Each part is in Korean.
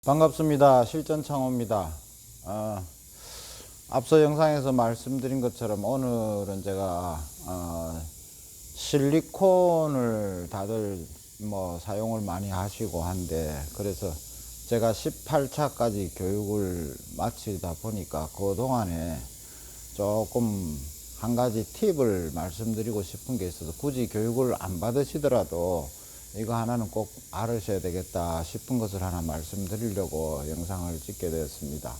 반갑습니다. 실전창호입니다. 앞서 영상에서 말씀드린 것처럼 오늘은 제가 실리콘을 다들 사용을 많이 하시고 한데, 그래서 제가 18차까지 교육을 마치다 보니까 그 동안에 조금 한 가지 팁을 말씀드리고 싶은 게 있어서, 굳이 교육을 안 받으시더라도 이거 하나는 꼭 알으셔야 되겠다 싶은 것을 하나 말씀드리려고 영상을 찍게 되었습니다.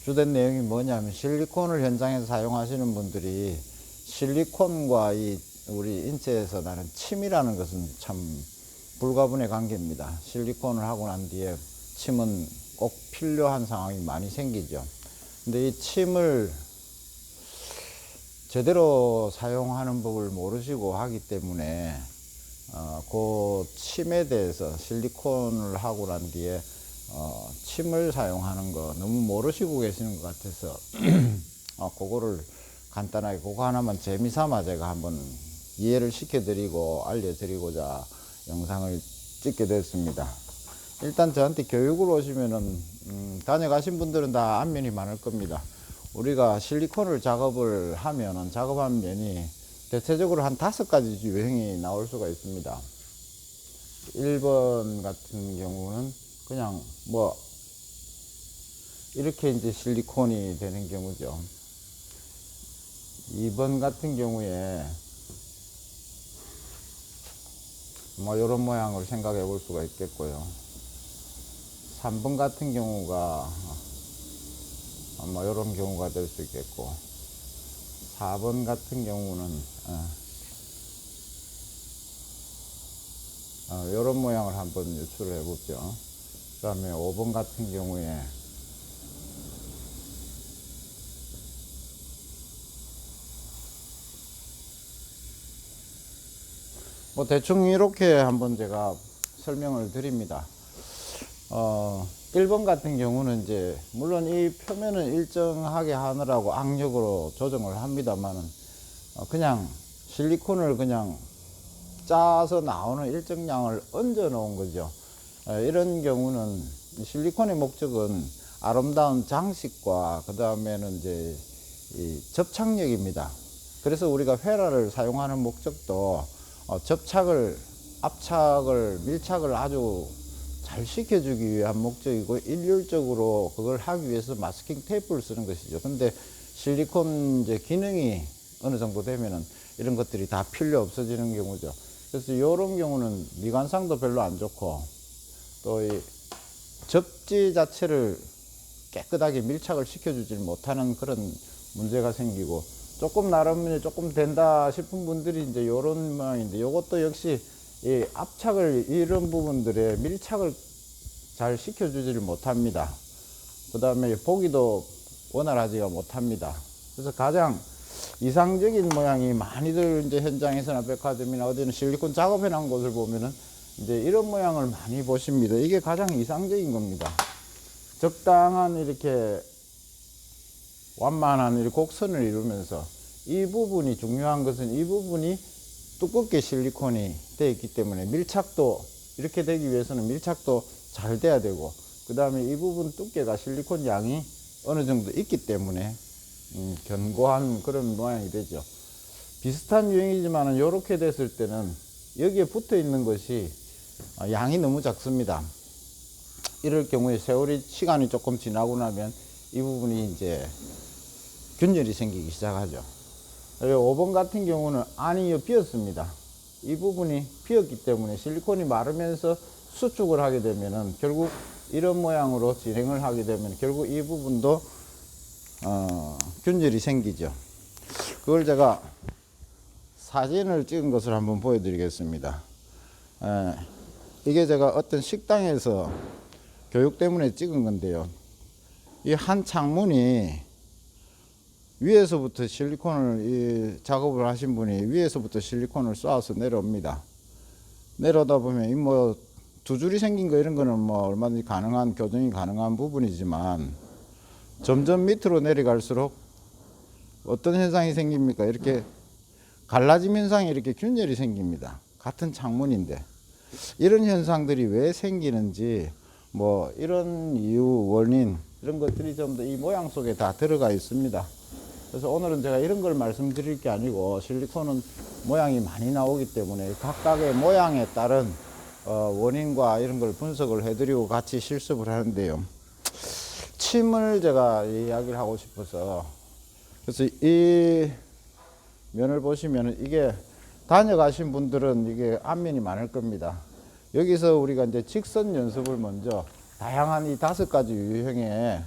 주된 내용이 뭐냐면, 실리콘을 현장에서 사용하시는 분들이 실리콘과 우리 인체에서 나는 침이라는 것은 참 불가분의 관계입니다. 실리콘을 하고 난 뒤에 침은 꼭 필요한 상황이 많이 생기죠. 근데 이 침을 제대로 사용하는 법을 모르시고 하기 때문에 그 침에 대해서, 실리콘을 하고 난 뒤에 침을 사용하는 거 너무 모르시고 계시는 것 같아서 그거를 간단하게 그거 하나만 재미삼아 제가 한번 이해를 시켜드리고 알려드리고자 영상을 찍게 됐습니다. 일단 저한테 교육을 오시면은 다녀가신 분들은 다 안면이 많을 겁니다. 우리가 실리콘을 작업을 하면은 작업한 면이 대체적으로 한 5가지 유형이 나올 수가 있습니다. 1번 같은 경우는 그냥 이렇게 이제 실리콘이 되는 경우죠. 2번 같은 경우에 이런 모양을 생각해 볼 수가 있겠고요. 3번 같은 경우가 이런 경우가 될 수 있겠고, 4번 같은 경우는 이런 모양을 한번 유출을 해보죠. 그 다음에 5번 같은 경우에 대충 이렇게 한번 제가 설명을 드립니다. 1번 같은 경우는 이제 물론 이 표면을 일정하게 하느라고 악력으로 조정을 합니다만은 그냥 실리콘을 그냥 짜서 나오는 일정량을 얹어 놓은 거죠. 이런 경우는 실리콘의 목적은 아름다운 장식과 그 다음에는 이제 이 접착력입니다. 그래서 우리가 회라를 사용하는 목적도 접착을, 압착을, 밀착을 아주 잘 시켜주기 위한 목적이고, 일률적으로 그걸 하기 위해서 마스킹 테이프를 쓰는 것이죠. 근데 실리콘 이제 기능이 어느 정도 되면은 이런 것들이 다 필요 없어지는 경우죠. 그래서 이런 경우는 미관상도 별로 안 좋고, 또 이 접지 자체를 깨끗하게 밀착을 시켜주지 못하는 그런 문제가 생기고, 조금 나름 조금 된다 싶은 분들이 이제 이런 모양인데, 이것도 역시 이 압착을, 이런 부분들에 밀착을 잘 시켜주지를 못합니다. 그 다음에 보기도 원활하지가 못합니다. 그래서 가장 이상적인 모양이, 많이들 이제 현장에서나 백화점이나 어디는 실리콘 작업해 놓은 곳을 보면은 이제 이런 모양을 많이 보십니다. 이게 가장 이상적인 겁니다. 적당한 이렇게 완만한 이렇게 곡선을 이루면서, 이 부분이 중요한 것은 이 부분이 두껍게 실리콘이 되어 있기 때문에 밀착도, 이렇게 되기 위해서는 밀착도 잘 돼야 되고, 그 다음에 이 부분 두께가, 실리콘 양이 어느 정도 있기 때문에 견고한 그런 모양이 되죠. 비슷한 유형이지만 이렇게 됐을 때는 여기에 붙어 있는 것이 양이 너무 작습니다. 이럴 경우에 시간이 조금 지나고 나면 이 부분이 이제 균열이 생기기 시작하죠. 5번 같은 경우는 안이 비었습니다. 이 부분이 비었기 때문에 실리콘이 마르면서 수축을 하게 되면은 결국 이런 모양으로 진행을 하게 되면 결국 이 부분도 균열이 생기죠. 그걸 제가 사진을 찍은 것을 한번 보여드리겠습니다. 이게 제가 어떤 식당에서 교육 때문에 찍은 건데요. 이 한 창문이 위에서부터 실리콘을, 작업을 하신 분이 위에서부터 실리콘을 쏴서 내려옵니다. 내려오다 보면 이 두 줄이 생긴 거, 이런 거는 얼마든지 가능한, 교정이 가능한 부분이지만, 점점 밑으로 내려갈수록 어떤 현상이 생깁니까? 이렇게 갈라짐 현상이, 이렇게 균열이 생깁니다. 같은 창문인데. 이런 현상들이 왜 생기는지 뭐 이런 이유, 원인 이런 것들이 좀 더 이 모양 속에 다 들어가 있습니다. 그래서 오늘은 제가 이런 걸 말씀드릴 게 아니고 실리콘은 모양이 많이 나오기 때문에 각각의 모양에 따른 원인과 이런 걸 분석을 해드리고 같이 실습을 하는데요. 침을 제가 이야기를 하고 싶어서, 그래서 이 면을 보시면 이게 다녀가신 분들은 이게 앞면이 많을 겁니다. 여기서 우리가 이제 직선 연습을 먼저 다양한 이 5가지 유형의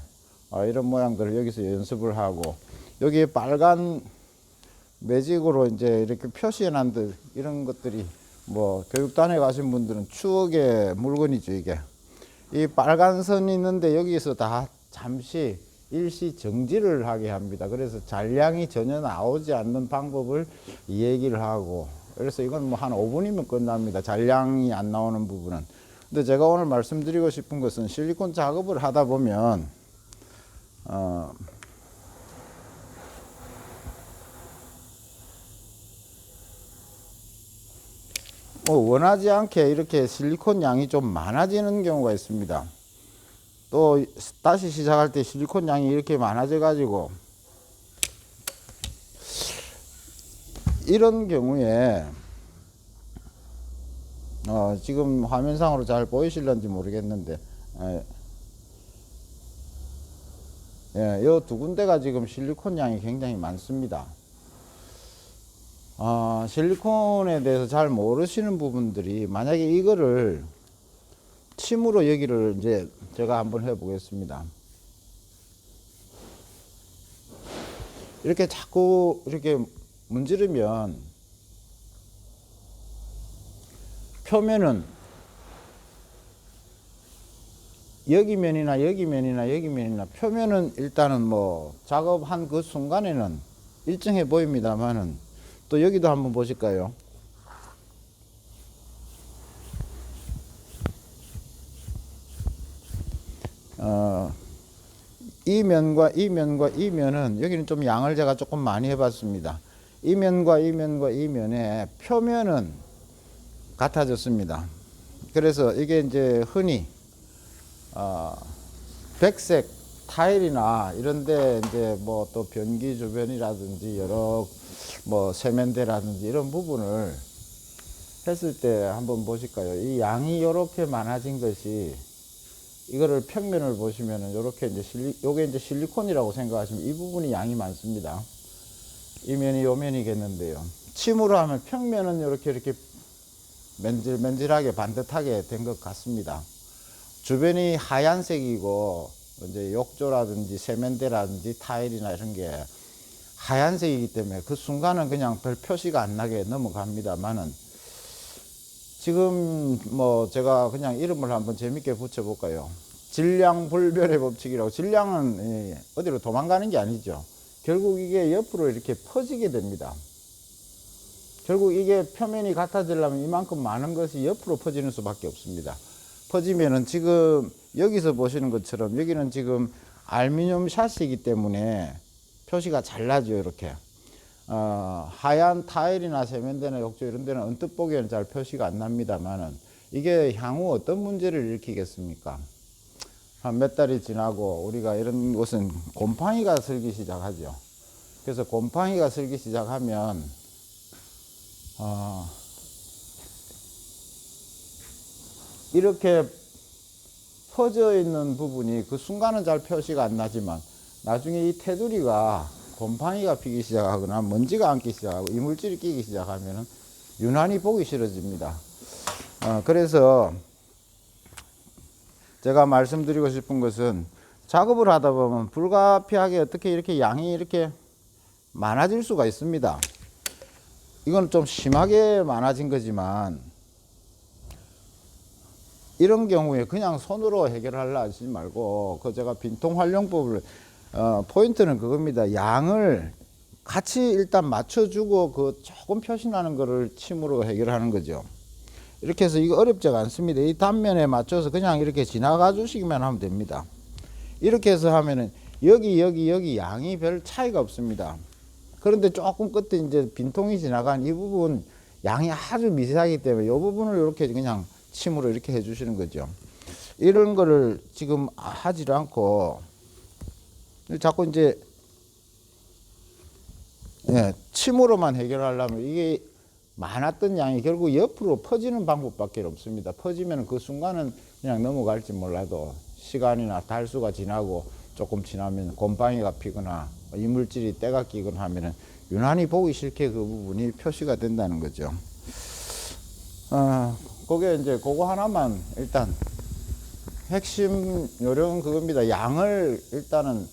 이런 모양들을 여기서 연습을 하고, 여기에 빨간 매직으로 이제 이렇게 표시해 놨던 이런 것들이 뭐 교육단에 가신 분들은 추억의 물건이죠. 이게 이 빨간 선이 있는데 여기서 다 잠시 일시 정지를 하게 합니다. 그래서 잔량이 전혀 나오지 않는 방법을 얘기를 하고, 그래서 이건 뭐 한 5분이면 끝납니다. 잔량이 안 나오는 부분은. 근데 제가 오늘 말씀드리고 싶은 것은 실리콘 작업을 하다 보면 뭐 원하지 않게 이렇게 실리콘 양이 좀 많아지는 경우가 있습니다. 또 다시 시작할 때 실리콘 양이 이렇게 많아져 가지고, 이런 경우에 지금 화면상으로 잘 보이실런지 모르겠는데, 이 두 군데가 지금 실리콘 양이 굉장히 많습니다. 실리콘에 대해서 잘 모르시는 부분들이, 만약에 이거를 침으로 여기를 이제 제가 한번 해 보겠습니다. 이렇게 자꾸 이렇게 문지르면 표면은 여기 면이나 여기 면이나 여기 면이나 표면은 일단은 뭐 작업한 그 순간에는 일정해 보입니다만은, 또 여기도 한번 보실까요? 이 면과 이 면과 이 면은, 여기는 좀 양을 제가 조금 많이 해봤습니다. 이 면과 이 면과 이 면의 표면은 같아졌습니다. 그래서 이게 이제 흔히 백색 타일이나 이런데 이제 뭐 또 변기 주변이라든지 여러 뭐 세면대라든지 이런 부분을 했을 때 한번 보실까요? 이 양이 이렇게 많아진 것이, 이거를 평면을 보시면은 이렇게 이제 요게 이제 실리콘이라고 생각하시면 이 부분이 양이 많습니다. 이 면이 요 면이겠는데요. 침으로 하면 평면은 이렇게 맨질맨질하게 반듯하게 된 것 같습니다. 주변이 하얀색이고 이제 욕조라든지 세면대라든지 타일이나 이런 게 하얀색이기 때문에 그 순간은 그냥 별 표시가 안 나게 넘어갑니다만은, 지금 뭐 제가 그냥 이름을 한번 재밌게 붙여볼까요? 질량불별의 법칙이라고. 질량은 어디로 도망가는 게 아니죠. 결국 이게 옆으로 이렇게 퍼지게 됩니다. 결국 이게 표면이 같아지려면 이만큼 많은 것이 옆으로 퍼지는 수밖에 없습니다. 퍼지면은 지금 여기서 보시는 것처럼 여기는 지금 알루미늄 샷이기 때문에 표시가 잘 나죠. 이렇게 하얀 타일이나 세면대나 욕조 이런 데는 언뜻 보기에는 잘 표시가 안 납니다만은, 이게 향후 어떤 문제를 일으키겠습니까? 한 몇 달이 지나고 우리가 이런 곳은 곰팡이가 슬기 시작하죠. 그래서 곰팡이가 슬기 시작하면 이렇게 퍼져 있는 부분이 그 순간은 잘 표시가 안 나지만, 나중에 이 테두리가 곰팡이가 피기 시작하거나 먼지가 앉기 시작하고 이물질이 끼기 시작하면 유난히 보기 싫어집니다. 그래서 제가 말씀드리고 싶은 것은, 작업을 하다 보면 불가피하게 어떻게 이렇게 양이 이렇게 많아질 수가 있습니다. 이건 좀 심하게 많아진 거지만, 이런 경우에 그냥 손으로 해결하려 하지 말고, 그 제가 빈통 활용법을 포인트는 그겁니다. 양을 같이 일단 맞춰주고 그 조금 표시나는 거를 침으로 해결하는 거죠. 이렇게 해서 이거 어렵지가 않습니다. 이 단면에 맞춰서 그냥 이렇게 지나가 주시기만 하면 됩니다. 이렇게 해서 하면은 여기 양이 별 차이가 없습니다. 그런데 조금 끝에 이제 빈통이 지나간 이 부분 양이 아주 미세하기 때문에 이 부분을 이렇게 그냥 침으로 이렇게 해 주시는 거죠. 이런 거를 지금 하지를 않고 자꾸 이제 침으로만 해결하려면 이게 많았던 양이 결국 옆으로 퍼지는 방법밖에 없습니다. 퍼지면 그 순간은 그냥 넘어갈지 몰라도 시간이나 달수가 지나고 조금 지나면 곰팡이가 피거나 이물질이 때가 끼거나 하면은 유난히 보기 싫게 그 부분이 표시가 된다는 거죠. 그게 이제 그거 하나만 일단 핵심 요령 그겁니다. 양을 일단은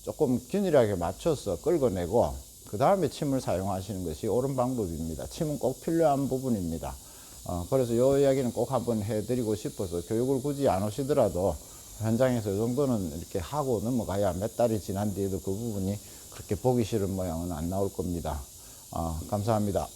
조금 균일하게 맞춰서 긁어내고 그 다음에 침을 사용하시는 것이 옳은 방법입니다. 침은 꼭 필요한 부분입니다. 그래서 요 이야기는 꼭 한번 해드리고 싶어서 교육을 굳이 안 오시더라도 현장에서 이 정도는 이렇게 하고 넘어가야 몇 달이 지난 뒤에도 그 부분이 그렇게 보기 싫은 모양은 안 나올 겁니다. 감사합니다.